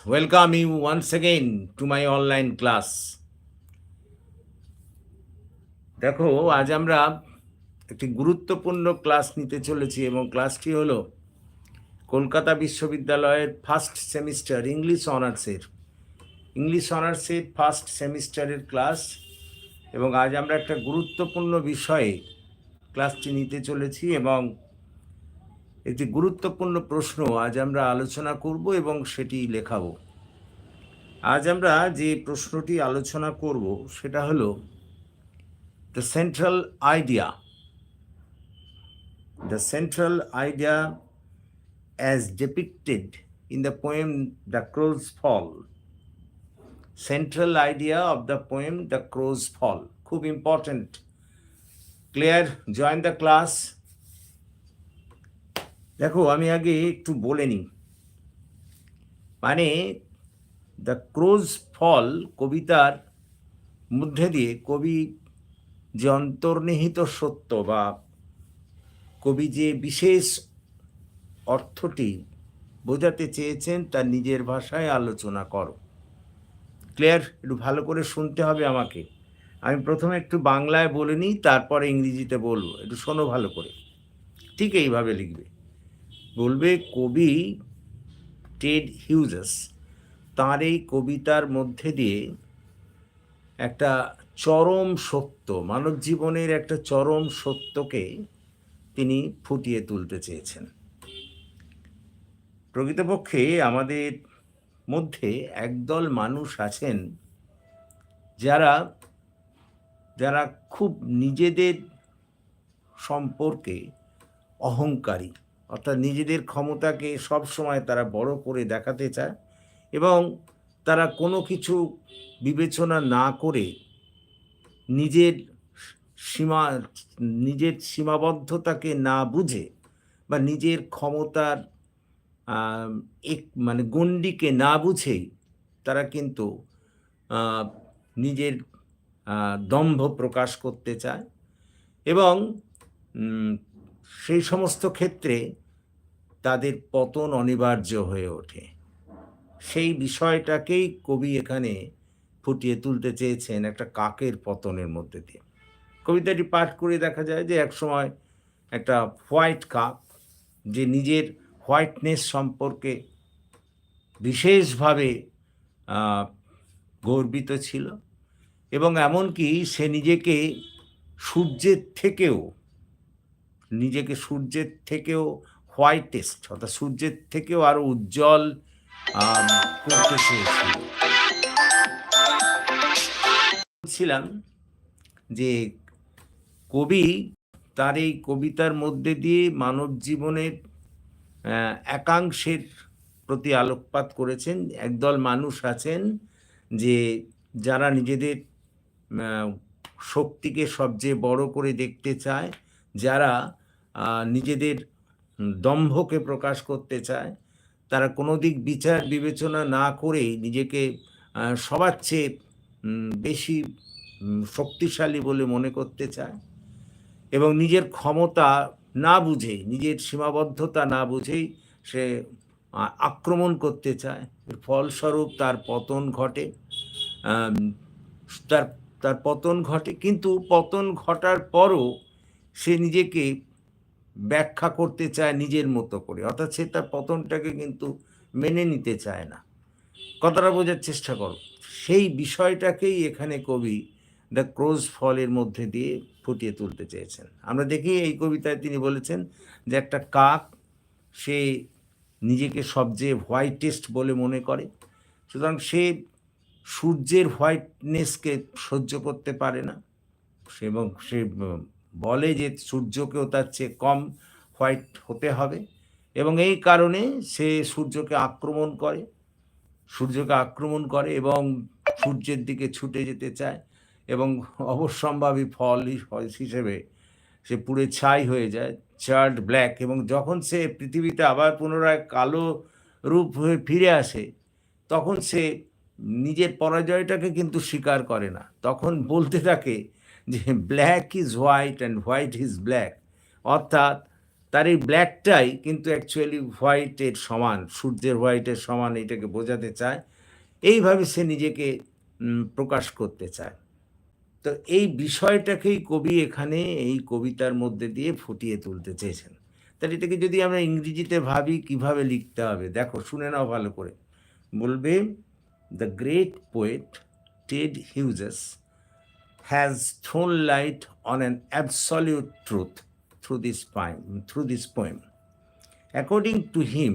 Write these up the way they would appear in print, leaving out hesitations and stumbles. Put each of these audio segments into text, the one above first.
Welcome you once again to my online class. দেখো, আজ আমরা একটি গুরুত্বপূর্ণ ক্লাস নিতে চলেছি এবং ক্লাসটি হলো কলকাতা বিশ্ববিদ্যালয়ের ইংলিশ অনার্সের ফার্স্ট সেমিস্টারের ক্লাস। এবং আজ আমরা একটা গুরুত্বপূর্ণ বিষয়ে ক্লাসটি নিতে চলেছি এবং একটি গুরুত্বপূর্ণ প্রশ্ন আজ আমরা আলোচনা করব এবং সেটি লেখাবো। আজ আমরা যে প্রশ্নটি আলোচনা করব সেটা হলো the central idea as depicted in the poem The Crow's Fall. Central idea of the poem The Crow's Fall. খুব important. Claire, join the class. দেখো, আমি আগে একটু বলে নিই। মানে দ্য ক্রোজ ফল কবিতার মধ্যে দিয়ে কবি যে অন্তর্নিহিত সত্য বা কবি যে বিশেষ অর্থটি বোঝাতে চেয়েছেন তার নিজের ভাষায় আলোচনা করো। ক্লিয়ার? একটু ভালো করে শুনতে হবে আমাকে। আমি প্রথমে একটু বাংলায় বলে নিই, তারপরে ইংরেজিতে বলবো। একটু শোনো ভালো করে। ঠিক এইভাবে লিখবে। বলবে কবি টেড হিউজেস তাঁর এই কবিতার মধ্যে দিয়ে একটা চরম সত্য, মানব জীবনের একটা চরম সত্যকে তিনি ফুটিয়ে তুলতে চেয়েছেন। প্রকৃতপক্ষে আমাদের মধ্যে একদল মানুষ আছেন যারা যারা খুব নিজেদের সম্পর্কে অহংকারী, অর্থাৎ নিজেদের ক্ষমতাকে সবসময় তারা বড় করে দেখাতে চায় এবং তারা কোনো কিছু বিবেচনা না করে নিজের সীমাবদ্ধতাকে না বুঝে বা নিজের ক্ষমতার গণ্ডিকে না বুঝেই তারা কিন্তু নিজের দম্ভ প্রকাশ করতে চায় এবং সেই সমস্ত ক্ষেত্রে তাদের পতন অনিবার্য হয়ে ওঠে। সেই বিষয়টাকেই কবি এখানে ফুটিয়ে তুলতে চেয়েছেন একটা কাকের পতনের মধ্যে দিয়ে। কবিতাটি পাঠ করে দেখা যায় যে একসময় একটা হোয়াইট কাক, যে নিজের হোয়াইটনেস সম্পর্কে বিশেষভাবে গর্বিত ছিল এবং এমনকি সে নিজেকে সূর্যের থেকেও হোয়াইটেস্ট, অর্থাৎ সূর্যের থেকেও আরো উজ্জ্বল করতে চেয়েছিলাম যে কবি তার এই কবিতার মধ্যে দিয়ে মানব জীবনের একাংশের প্রতি আলোকপাত করেছেন। একদল মানুষ আছেন যে যারা নিজেদের শক্তিকে সবচেয়ে বড় করে দেখতে চায়, যারা নিজেদের দম্ভকে প্রকাশ করতে চায়, তারা কোনো দিক বিচার বিবেচনা না করেই নিজেকে সবার চেয়ে বেশি শক্তিশালী বলে মনে করতে চায় এবং নিজের ক্ষমতা না বুঝেই, নিজের সীমাবদ্ধতা না বুঝেই সে আক্রমণ করতে চায়। এর ফলস্বরূপ তার পতন ঘটে। তার পতন ঘটে, কিন্তু পতন ঘটার পরও সে নিজেকে ব্যাখ্যা করতে চায় নিজের মতো করে, অর্থাৎ সে তার পতনটাকে কিন্তু মেনে নিতে চায় না। কথাটা বোঝার চেষ্টা করো। সেই বিষয়টাকেই এখানে কবি দ্য ক্রোজ ফলের মধ্যে দিয়ে ফুটিয়ে তুলতে চেয়েছেন। আমরা দেখি এই কবিতায় তিনি বলেছেন যে একটা কাক, সে নিজেকে সবচেয়ে হোয়াইটেস্ট বলে মনে করে, সুতরাং সে সূর্যের হোয়াইটনেসকে সহ্য করতে পারে না এবং সে বলে যে সূর্যকেও তার চেয়ে কম হোয়াইট হতে হবে এবং এই কারণে সে সূর্যকে আক্রমণ করে এবং সূর্যের দিকে ছুটে যেতে চায় এবং অবশ্যম্ভাবী ফল হিসেবে সে পুড়ে ছাই হয়ে যায়, চার্ড ব্ল্যাক। এবং যখন সে পৃথিবীতে আবার পুনরায় কালো রূপ হয়ে ফিরে আসে, তখন সে নিজের পরাজয়টাকে কিন্তু স্বীকার করে না। তখন বলতে থাকে যে black is white and white is black, অর্থাৎ তার এই ব্ল্যাকটাই কিন্তু অ্যাকচুয়ালি হোয়াইটের সমান, সূর্যের হোয়াইটের সমান এটাকে বোঝাতে চায়। এইভাবে সে নিজেকে প্রকাশ করতে চায়। তো এই বিষয়টাকেই কবি এখানে এই কবিতার মধ্যে দিয়ে ফুটিয়ে তুলতে চেয়েছেন। তাহলে এটাকে যদি আমরা ইংরেজিতে ভাবি কিভাবে লিখতে হবে, দেখো শুনে নাও ভালো করে। বলবে, the great poet Ted Hughes has thrown light on an absolute truth through this poem. According to him,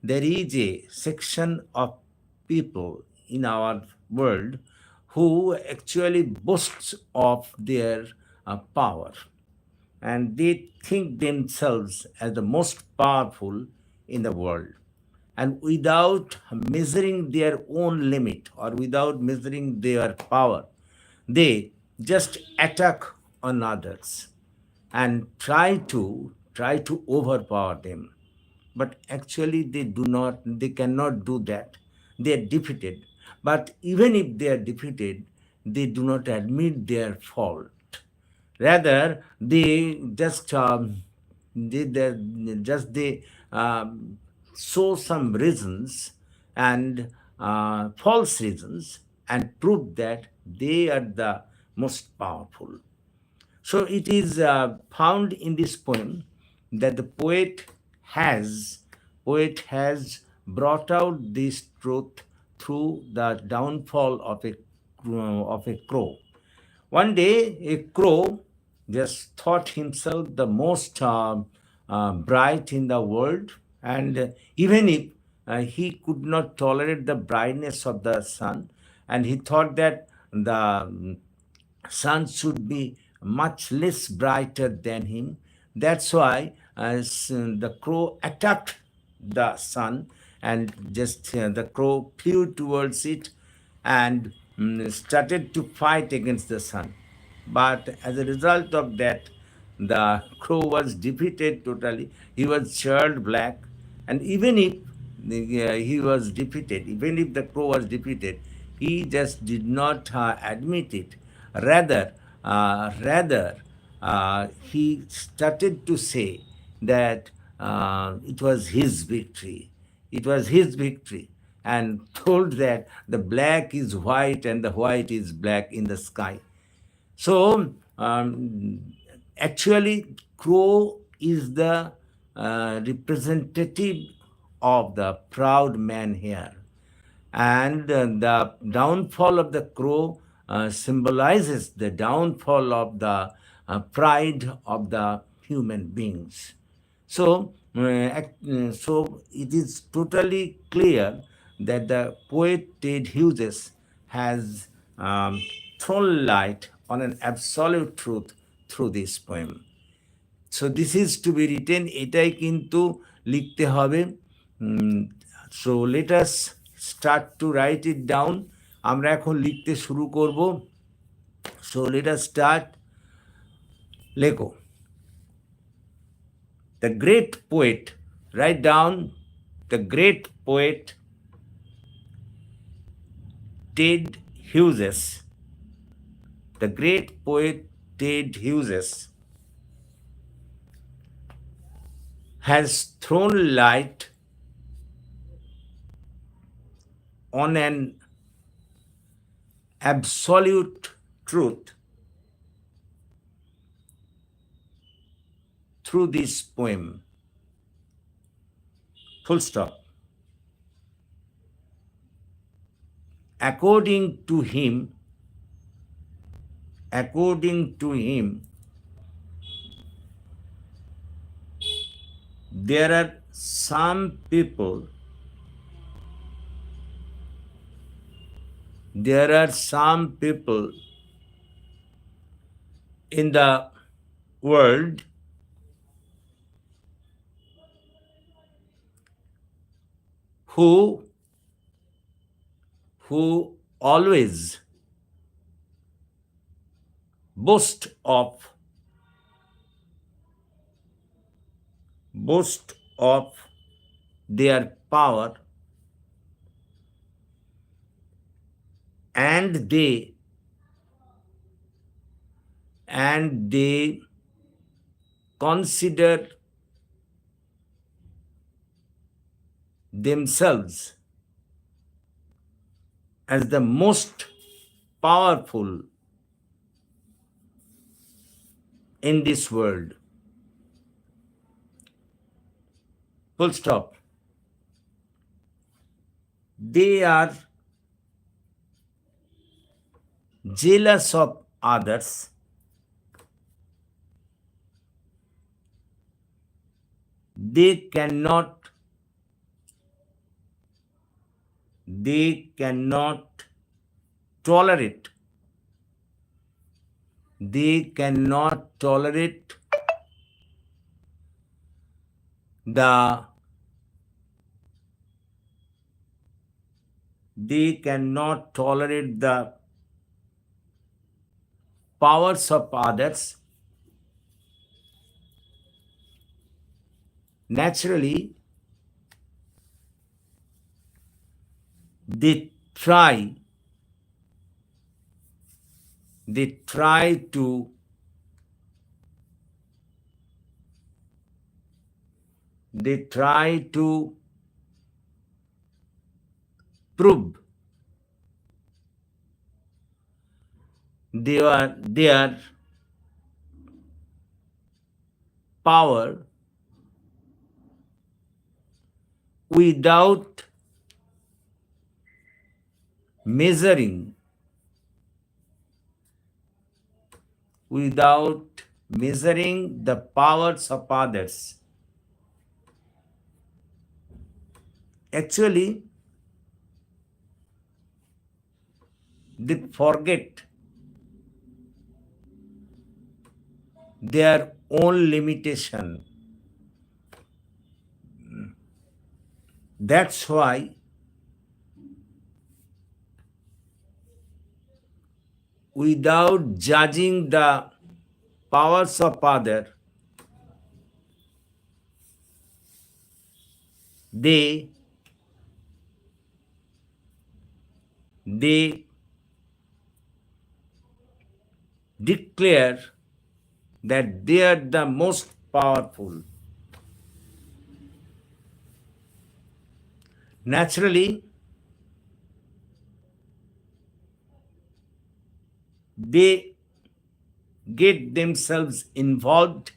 there is a section of people in our world who actually boasts of their power, and they think themselves as the most powerful in the world, and without measuring their own limit or without measuring their power, they just attack on others and try to overpower them. But actually they cannot do that. They are defeated. But even if they are defeated, they do not admit their fault. Rather, they show some reasons and false reasons and prove that they are the most powerful. So it is found in this poem that the poet has brought out this truth through the downfall of a crow. One day, a crow just thought himself the most bright in the world, and even if he could not tolerate the brightness of the sun, and he thought that the sun should be much less brighter than him. That's why the crow attacked the sun, and just the crow flew towards it and started to fight against the sun. But as a result of that, the crow was defeated totally. He was charred black, and even if he was defeated, even if the crow was defeated, he just did not admit it. Rather, he started to say that it was his victory. It was his victory, and told that the black is white and the white is black in the sky. So, actually, crow is the representative of the proud man here. And the downfall of the crow symbolizes the downfall of the pride of the human beings. So, so it is totally clear that the poet Ted Hughes has thrown light on an absolute truth through this poem. So this is to be written, এটাই কিন্তু লিখতে হবে। So let us start to write it down. আমরা এখন লিখতে শুরু করব। So let us start. লেখো। The great poet, write down, the great poet Ted Hughes, the great poet Ted Hughes has thrown light on an absolute truth through this poem. Full stop. According to him, there are some people in the world who always boast of their power, and they consider themselves as the most powerful in this world. Full stop. They are jealous of others. They cannot tolerate. They cannot tolerate the powers of others. Naturally, they try to prove their power without measuring the powers of others. Actually, they forget their own limitation. That's why without judging the powers of others, they declare that they are the most powerful. Naturally, they get themselves involved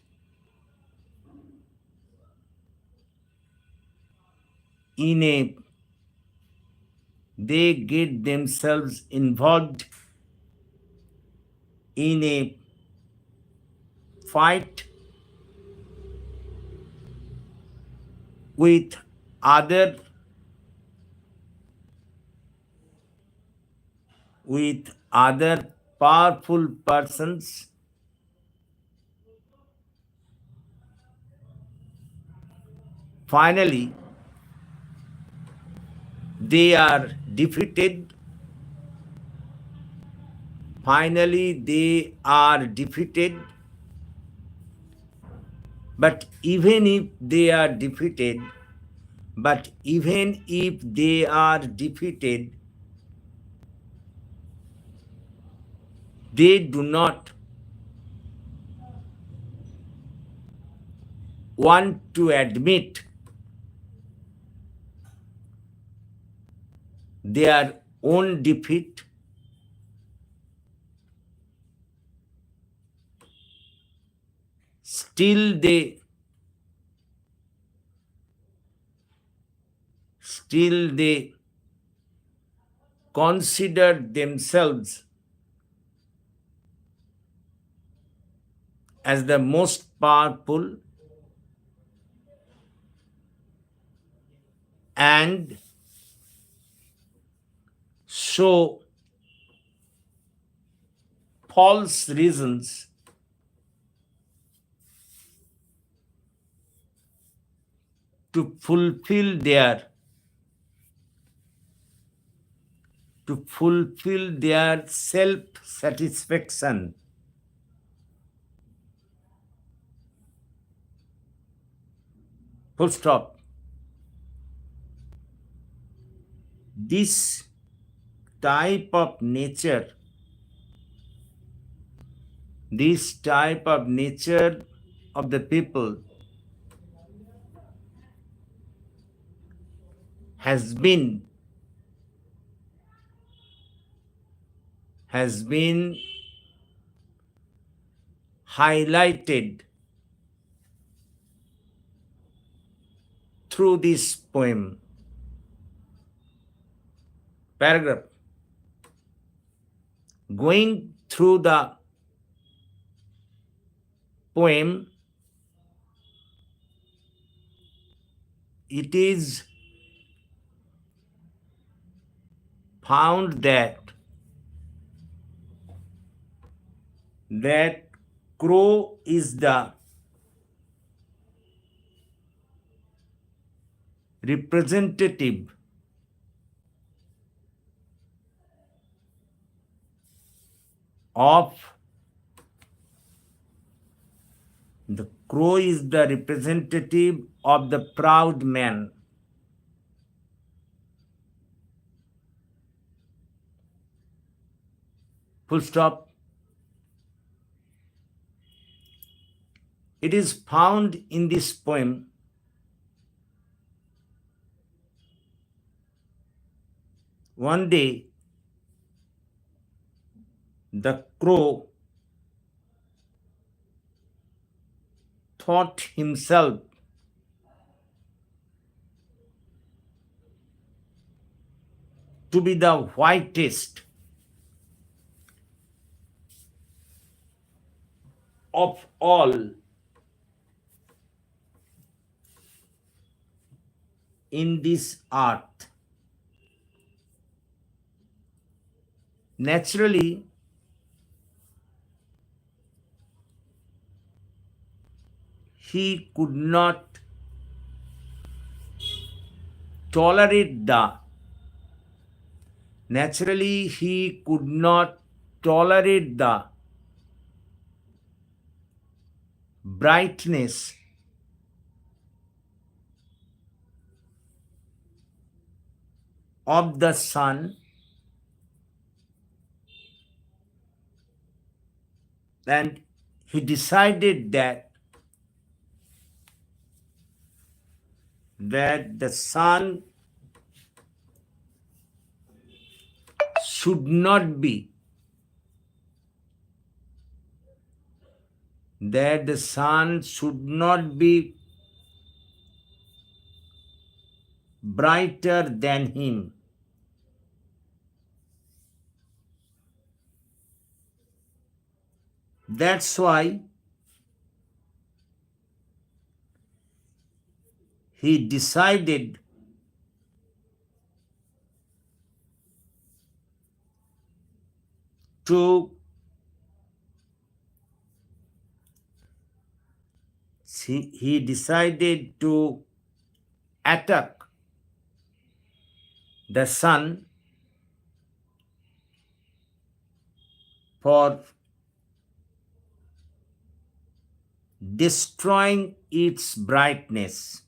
in a fight with other powerful persons. Finally, they are defeated. But even if they are defeated, they do not want to admit their own defeat. Still they consider themselves as the most powerful and show false reasons to fulfill their self-satisfaction. Full stop. This type of nature of the people has been highlighted through this poem. Paragraph. Going through the poem, it is found that crow is the representative of the proud man. Full stop. It is found in this poem one day the crow thought himself to be the whitest of all in this earth. Naturally, he could not tolerate the brightness of the sun, and he decided that the sun should not be brighter than him. That's why he decided to attack the sun for destroying its brightness.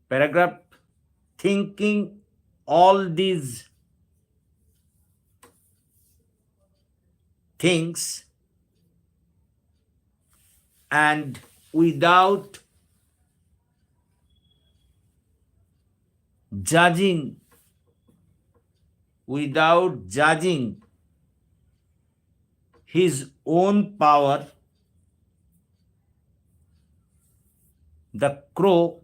Paragraph. Thinking all these things and without judging his own power, the crow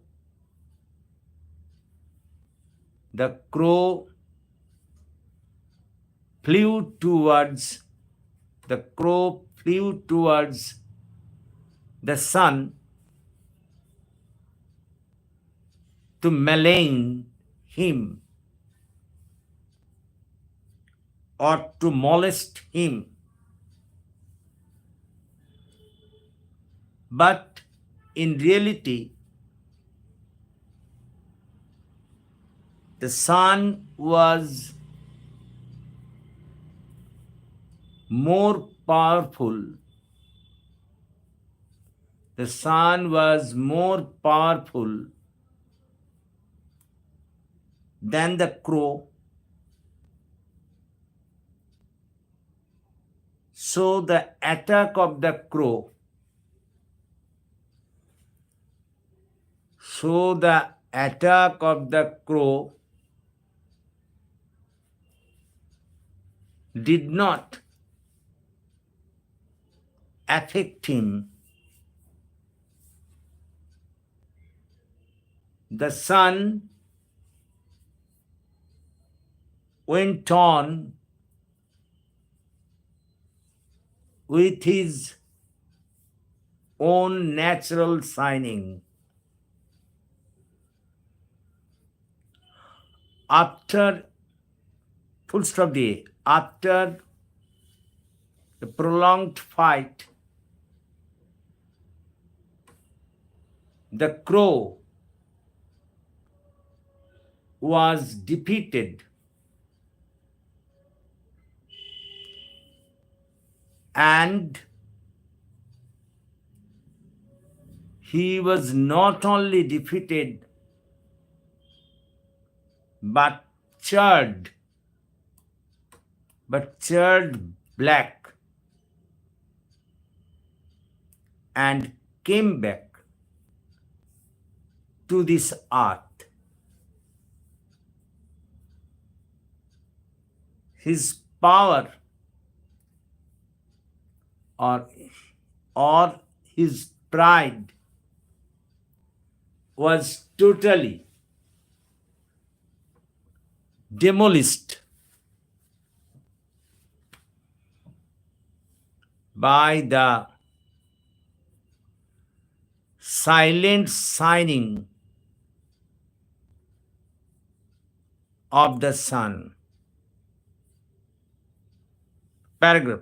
flew towards the sun to malign him or to molest him. But in reality, the sun was more powerful. The sun was more powerful than the crow, So the attack of the crow, did not affect him. The sun went on with his own natural shining. After after the prolonged fight, the crow was defeated, and he was not only defeated but charred black, and came back to this earth. His power or his pride was totally demolished by the silent shining of the sun. Paragraph.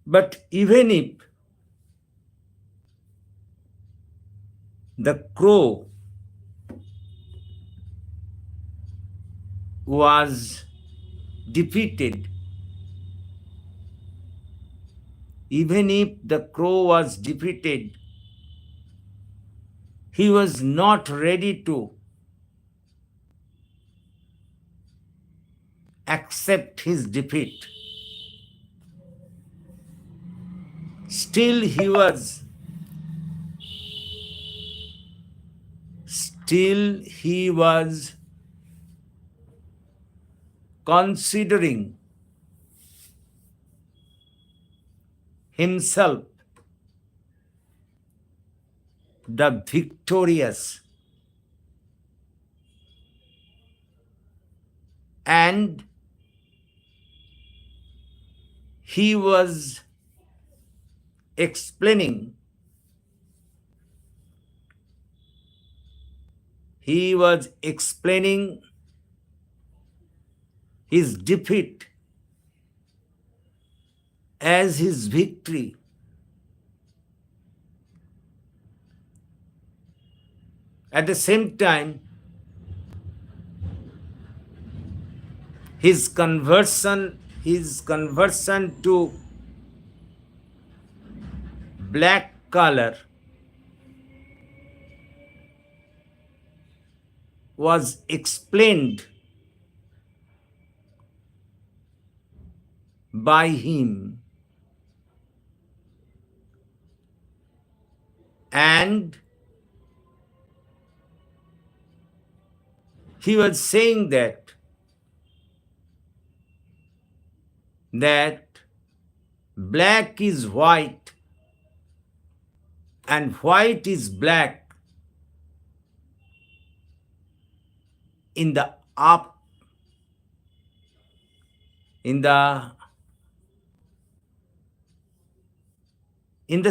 But even if the crow was defeated, he was not ready to accept his defeat. Still he was considering himself the victorious, and he was explaining his defeat as his victory. At the same time, his conversion to black color was explained by him, and he was saying that black is white and white is black in the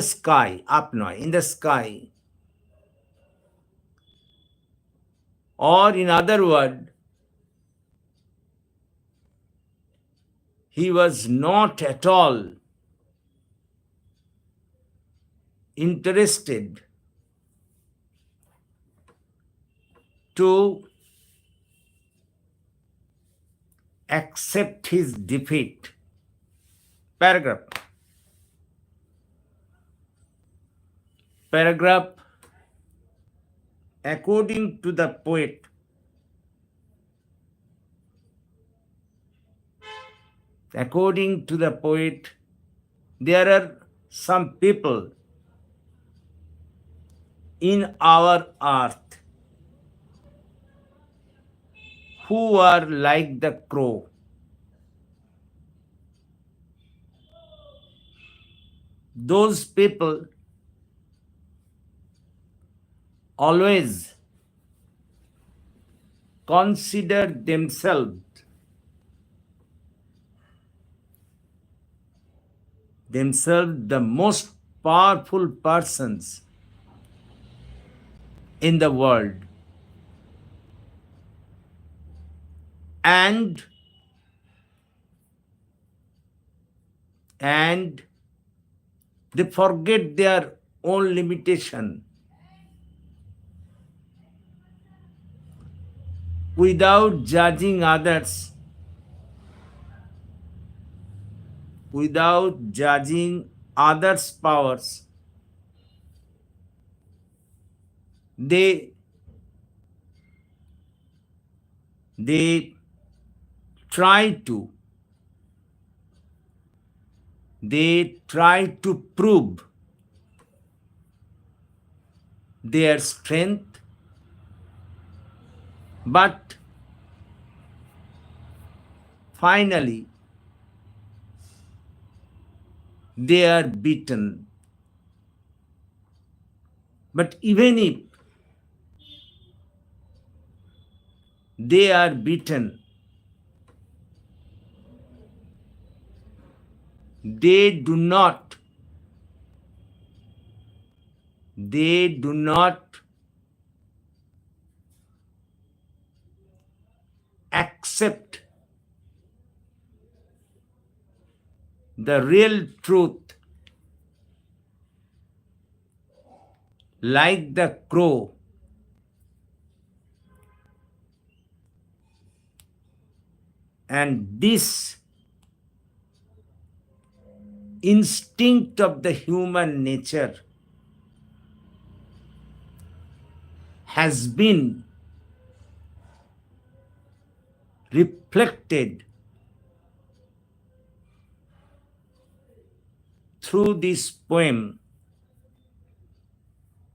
sky, in the sky. Or in other words, he was not at all interested to accept his defeat. Paragraph. According to the poet, According to the poet, there are some people in our earth who are like the crow. Those people always consider themselves the most powerful persons in the world, and they forget their own limitation. Without judging others, without judging others' powers, they try to prove their strength, but finally they are beaten. But even if they are beaten, they do not accept the real truth. Like the crow, and this instinct of the human nature has been reflected through this poem,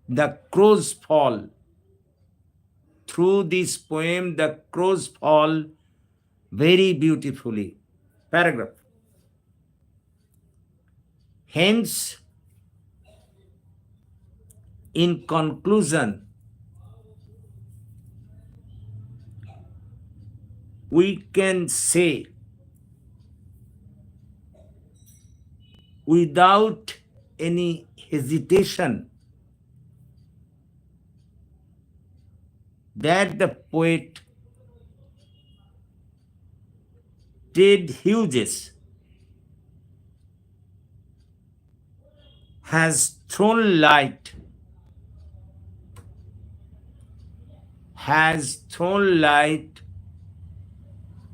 The Crow's Fall. Through this poem, The Crow's Fall, very beautifully. Paragraph. Hence, in conclusion, we can say without any hesitation that the poet Ted Hughes has thrown light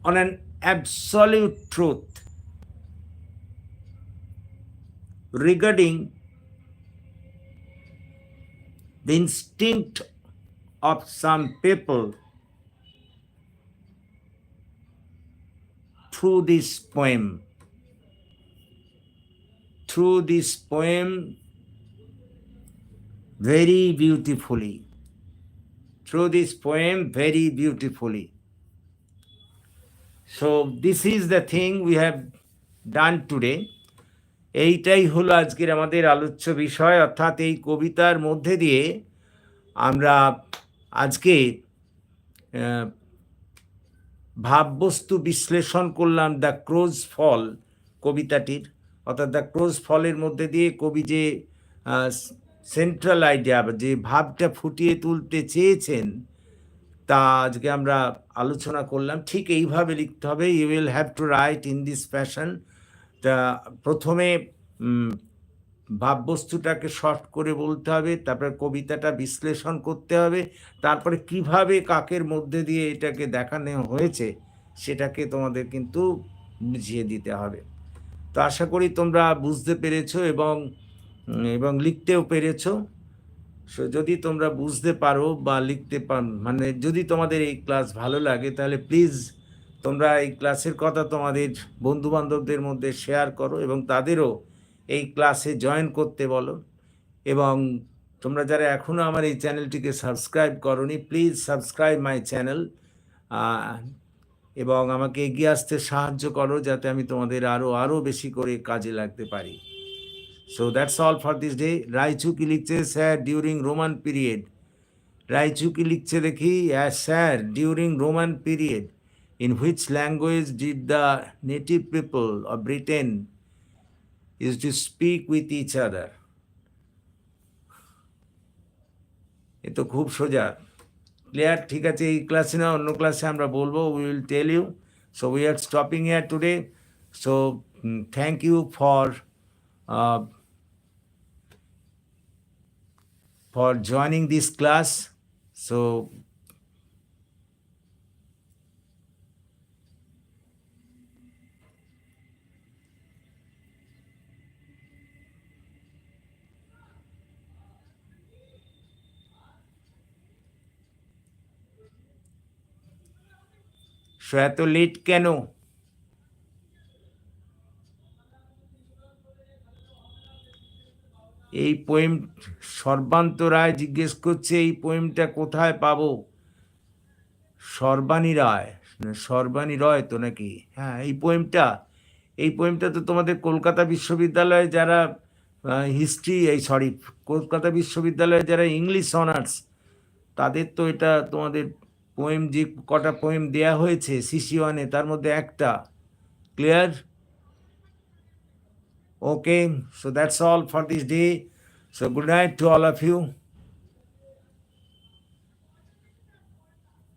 on an absolute truth regarding the instinct of some people through this poem. Through this poem, very beautifully. Through this poem, very beautifully. So this is the thing we have done today. এইটাই হলো আজকের আমাদের আলোচ্য বিষয়, অর্থাৎ এই কবিতার মধ্যে দিয়ে আমরা আজকে ভাববস্তু বিশ্লেষণ করলাম দ্য ক্রোজ ফল কবিতাটির। অর্থাৎ দ্য ক্রোজ ফলের মধ্যে দিয়ে কবি যে সেন্ট্রাল আইডিয়া, যে ভাবটা ফুটিয়ে তুলতে চেয়েছেন, তা আজকে আমরা আলোচনা করলাম। ঠিক এইভাবে লিখতে হবে। You will have to write in this fashion. তা প্রথমে ভাববস্তুটাকে শর্ট করে বলতে হবে, তারপরে কবিতাটা বিশ্লেষণ করতে হবে, তারপরে কিভাবে কাকের মধ্যে দিয়ে এটাকে দেখানো হয়েছে সেটাকে তোমাদের কিন্তু বুঝিয়ে দিতে হবে। তো আশা করি তোমরা বুঝতে পেরেছো এবং লিখতেও পেরেছো। যদি তোমরা বুঝতে পারো বা লিখতে মানে যদি তোমাদের এই ক্লাস ভালো লাগে, তাহলে প্লিজ তোমরা এই ক্লাসের কথা তোমাদের বন্ধু বান্ধবদের মধ্যে শেয়ার করো এবং তাদেরও এই ক্লাসে জয়েন করতে বলো। এবং তোমরা যারা এখনও আমার এই চ্যানেলটিকে সাবস্ক্রাইব করোনি, প্লিজ সাবস্ক্রাইব মাই চ্যানেল এবং আমাকে এগিয়ে আসতে সাহায্য করো যাতে আমি তোমাদের আরও বেশি করে কাজে লাগতে পারি। So that's all for this day. রাইচু কি লিখছে? Sir during Roman period. রাইচু কি লিখছে দেখি? Sir during Roman period in which language did the native people of Britain used to speak with each other? এ তো খুব সোজা, ক্লিয়ার। ঠিক আছে, এই ক্লাসে না অন্য ক্লাসে আমরা বলবো, we will tell you. So we are stopping here today. So thank you for joining this class. So এত লেট কেন? এই পোয়েম সর্বান্ত রায় জিজ্ঞেস করছে এই পোয়েমটা কোথায় পাবো। সর্বাণী রায়, সর্বাণী রয় তো নাকি? হ্যাঁ, এই পোয়েমটা তো তোমাদের কলকাতা বিশ্ববিদ্যালয়ে যারা কলকাতা বিশ্ববিদ্যালয়ে যারা ইংলিশ অনার্স, তাদের তো এটা তোমাদের পোয়েম, যে কটা পোয়েম দেয়া হয়েছে সিসি ওয়ানে তার মধ্যে একটা। Clear? Okay, so that's all for this day. So good night to all of you.